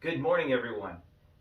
Good morning, everyone,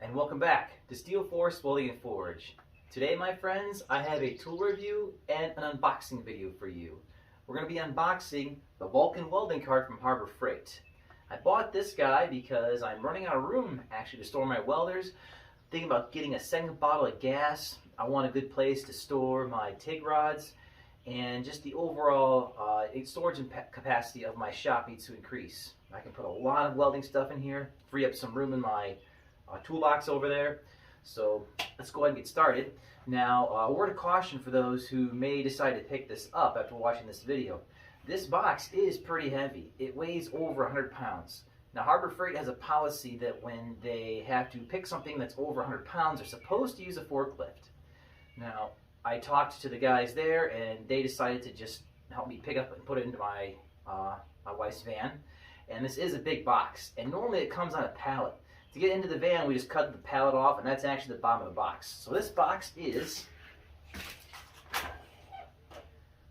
and welcome back to Steel Force Welding and Forge. Today, my friends, I have a tool review and an unboxing video for you. We're going to be unboxing the Vulcan welding cart from Harbor Freight. I bought this guy because I'm running out of room actually to store my welders. Thinking about getting a second bottle of gas. I want a good place to store my TIG rods, and just the overall storage capacity of my shop needs to increase. I can put a lot of welding stuff in here, free up some room in my toolbox over there. So let's go ahead and get started. Now, a word of caution for those who may decide to pick this up after watching this video. This box is pretty heavy. It weighs over 100 pounds. Now, Harbor Freight has a policy that when they have to pick something that's over 100 pounds, they're supposed to use a forklift. Now, I talked to the guys there, and they decided to just help me pick up and put it into my wife's van. And this is a big box, and normally it comes on a pallet. To get into the van, we just cut the pallet off, and that's actually the bottom of the box. So this box is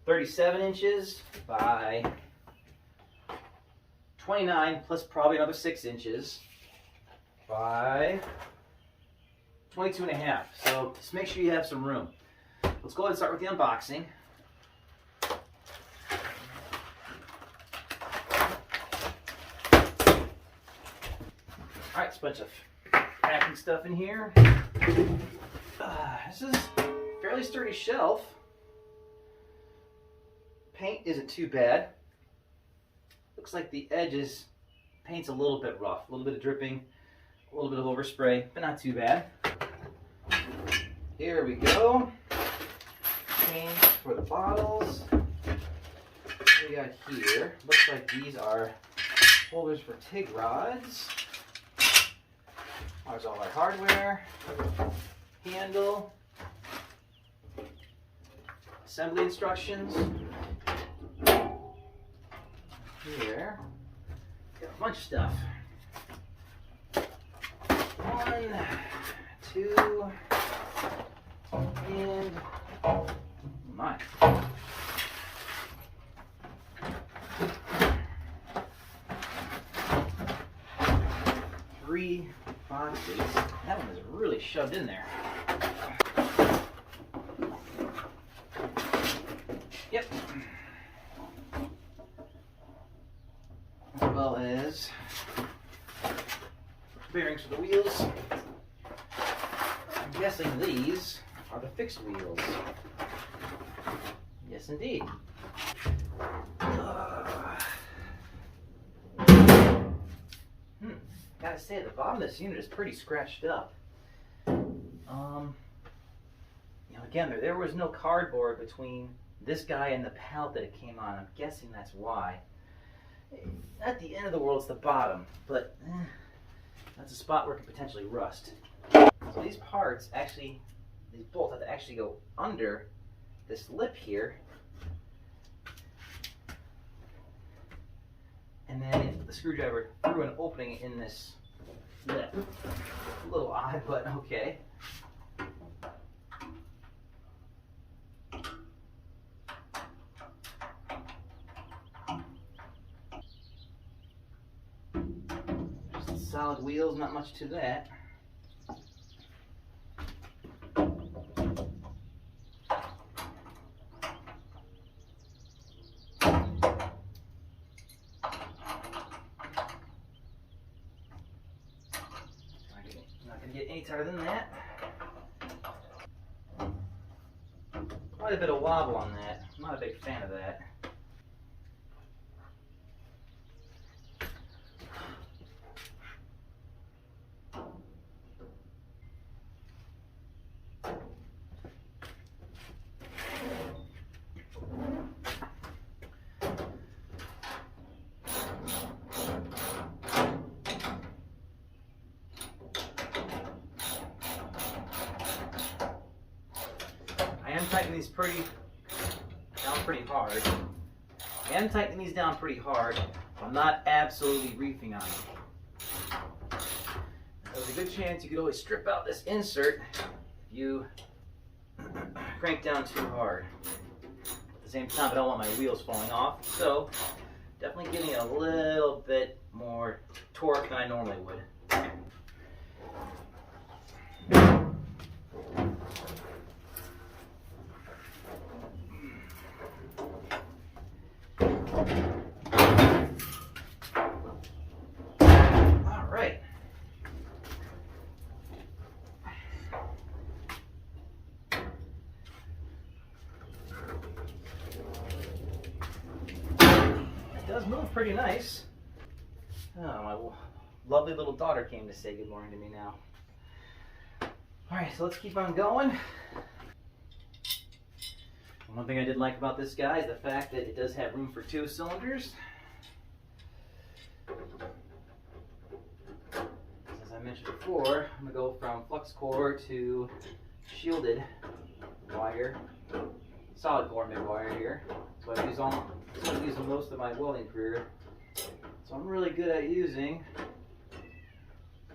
37 inches by 29, plus probably another 6 inches by 22 and a half. So just make sure you have some room. Let's go ahead and start with the unboxing. Alright, it's a bunch of packing stuff in here. This is a fairly sturdy shelf. Paint isn't too bad. Looks like the edges, paint's a little bit rough, a little bit of dripping, a little bit of overspray, but not too bad. Here we go. Chains for the bottles. What we got here? Looks like these are holders for TIG rods. There's all our hardware, handle, assembly instructions. Here, got a bunch of stuff. 1, 2, and oh my. 3 boxes. That one is really shoved in there. Yep. As well as bearings for the wheels. I'm guessing these are the fixed wheels. Yes, indeed. Gotta say, the bottom of this unit is pretty scratched up. Again, there was no cardboard between this guy and the pallet that it came on. I'm guessing that's why. At the end of the world, it's the bottom, but that's a spot where it could potentially rust. So these parts actually, these bolts have to actually go under this lip here. And then the screwdriver through an opening in this lip. A little odd, but okay. Just solid wheels, not much to that. Not going to get any tighter than that. Quite a bit of wobble on that. I'm not a big fan of that. I am tightening these down pretty hard. I'm not absolutely reefing on them. There's a good chance you could always strip out this insert if you crank down too hard. At the same time, I don't want my wheels falling off, so definitely giving it a little bit more torque than I normally would. pretty nice. Oh, my lovely little daughter came to say good morning to me now. All right, so let's keep on going. One thing I did like about this guy is the fact that it does have room for 2 cylinders. As I mentioned before, I'm going to go from flux core to shielded wire, solid core MIG wire here. So I've used most of my welding career. So I'm really good at using,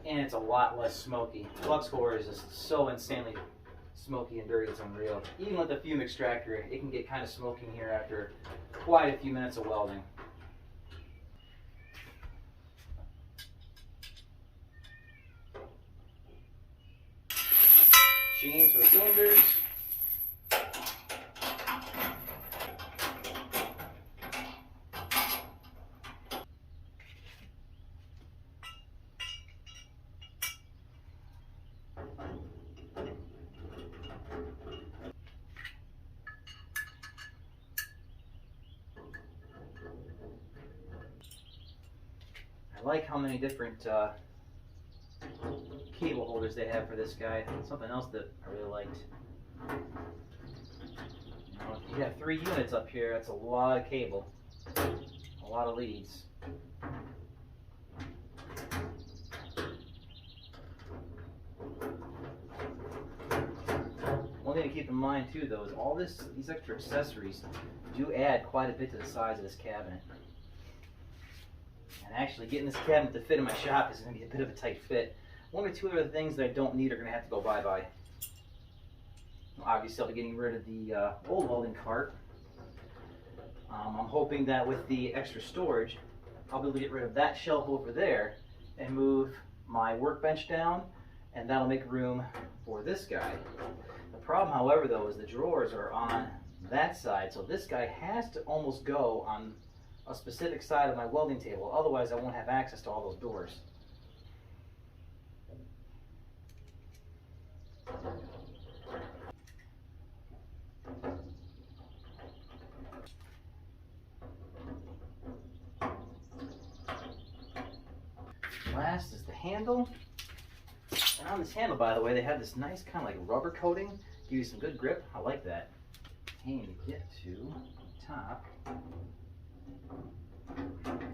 and it's a lot less smoky. Flux core is just so insanely smoky and dirty, it's unreal. Even with the fume extractor, it can get kind of smoky in here after quite a few minutes of welding. Chains for the cylinders. I like how many different cable holders they have for this guy. Something else that I really liked. You know, if you have 3 units up here, that's a lot of cable, a lot of leads. One thing to keep in mind too, though, is all these extra accessories do add quite a bit to the size of this cabinet. And actually getting this cabinet to fit in my shop is going to be a bit of a tight fit. 1 or 2 other things that I don't need are going to have to go bye-bye. Obviously I'll be getting rid of the old welding cart. I'm hoping that with the extra storage, I'll be able to get rid of that shelf over there and move my workbench down, and that'll make room for this guy. The problem, however, though, is the drawers are on that side, so this guy has to almost go on a specific side of my welding table, otherwise I won't have access to all those doors. Last is the handle. And on this handle, by the way, they have this nice kind of like rubber coating, give you some good grip. I like that. And to get to the top.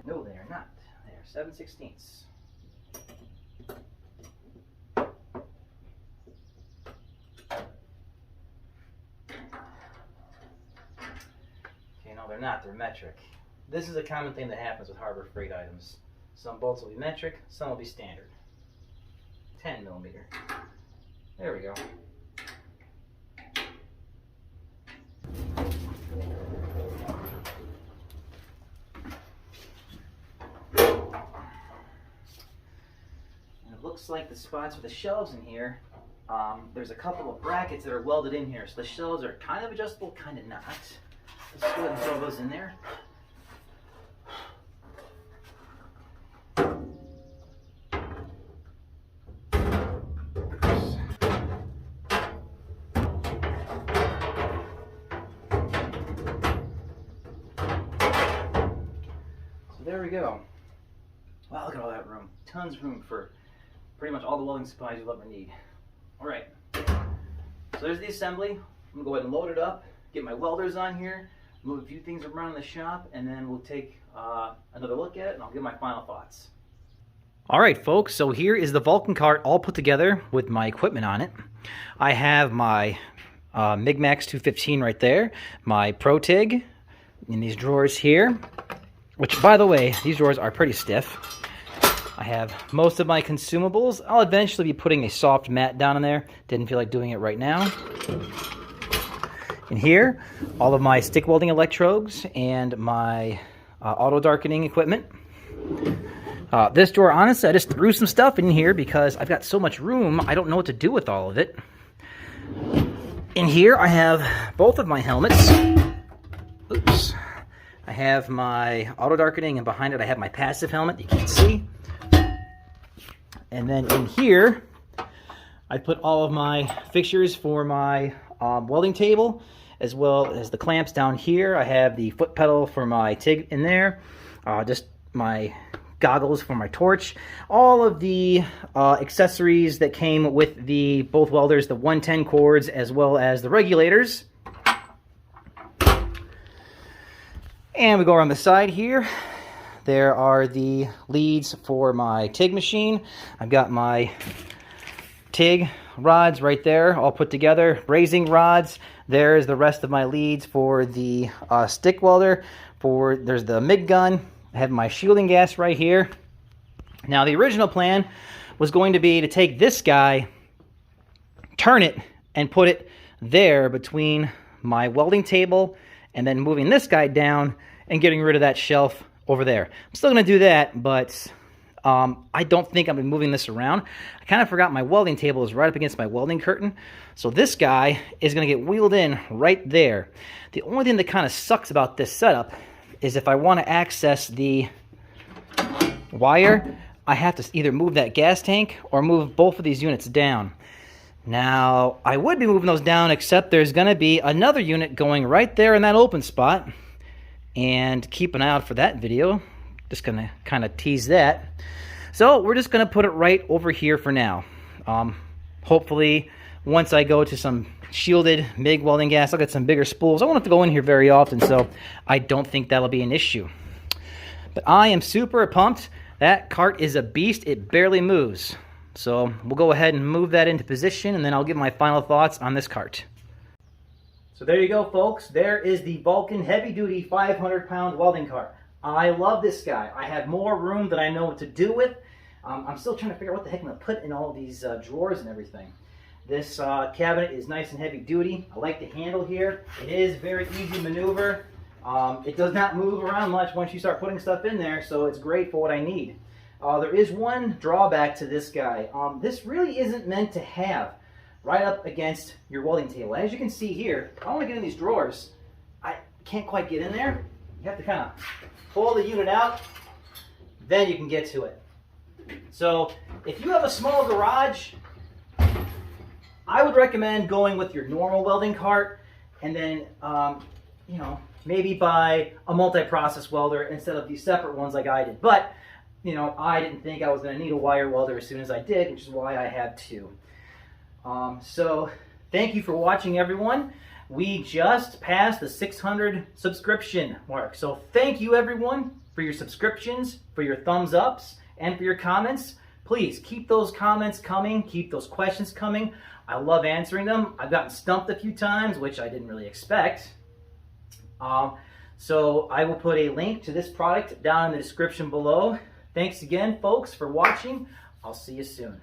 No, they are not. They are 7/16. Okay, no, they're not. They're metric. This is a common thing that happens with Harbor Freight items. Some bolts will be metric, some will be standard. 10 millimeter. There we go. Looks like the spots for the shelves in here, there's a couple of brackets that are welded in here, so the shelves are kind of adjustable, kind of not. Let's go ahead and throw those in there. So there we go. Wow, look at all that room. Tons of room for pretty much all the welding supplies you'll ever need. All right, so there's the assembly. I'm gonna go ahead and load it up, get my welders on here, move a few things around in the shop, and then we'll take another look at it, and I'll give my final thoughts. All right, folks, so here is the Vulcan cart all put together with my equipment on it. I have my MIG-Max 215 right there, my Pro TIG in these drawers here, which, by the way, these drawers are pretty stiff. I have most of my consumables. I'll eventually be putting a soft mat down in there. Didn't feel like doing it right now. In here, all of my stick welding electrodes and my auto darkening equipment. This drawer, honestly, I just threw some stuff in here because I've got so much room, I don't know what to do with all of it. In here, I have both of my helmets. Oops. I have my auto darkening, and behind it I have my passive helmet. You can't see. And then in here, I put all of my fixtures for my welding table, as well as the clamps down here. I have the foot pedal for my TIG in there. just my goggles for my torch, all of the accessories that came with the both welders, the 110 cords as well as the regulators. And we go around the side here. There are the leads for my TIG machine. I've got my TIG rods right there, all put together, brazing rods. There's the rest of my leads for the stick welder. There's the MIG gun. I have my shielding gas right here. Now the original plan was going to be to take this guy, turn it, and put it there between my welding table, and then moving this guy down and getting rid of that shelf over there. I'm still going to do that, but I don't think I'm going to be moving this around. I kind of forgot my welding table is right up against my welding curtain. So this guy is going to get wheeled in right there. The only thing that kind of sucks about this setup is if I want to access the wire, I have to either move that gas tank or move both of these units down. Now, I would be moving those down, except there's going to be another unit going right there in that open spot. And keep an eye out for that video. Just going to kind of tease that. So we're just going to put it right over here for now. Hopefully, once I go to some shielded MIG welding gas, I'll get some bigger spools. I won't have to go in here very often, so I don't think that'll be an issue. But I am super pumped. That cart is a beast. It barely moves. So we'll go ahead and move that into position, and then I'll give my final thoughts on this cart. So there you go, folks. There is the Vulcan heavy-duty 500-pound welding cart. I love this guy. I have more room than I know what to do with. I'm still trying to figure out what the heck I'm going to put in all these drawers and everything. This cabinet is nice and heavy-duty. I like the handle here. It is very easy to maneuver. It does not move around much once you start putting stuff in there, so it's great for what I need. There is one drawback to this guy. This really isn't meant to have right up against your welding table. As you can see here, if I want to get in these drawers, I can't quite get in there. You have to kind of pull the unit out, then you can get to it. So if you have a small garage, I would recommend going with your normal welding cart, and then you know, maybe buy a multi-process welder instead of these separate ones like I did. But you know, I didn't think I was going to need a wire welder as soon as I did, which is why I had two. So thank you for watching, everyone. We just passed the 600 subscription mark. So thank you, everyone, for your subscriptions, for your thumbs ups, and for your comments. Please keep those comments coming. Keep those questions coming. I love answering them. I've gotten stumped a few times, which I didn't really expect. So I will put a link to this product down in the description below. Thanks again, folks, for watching. I'll see you soon.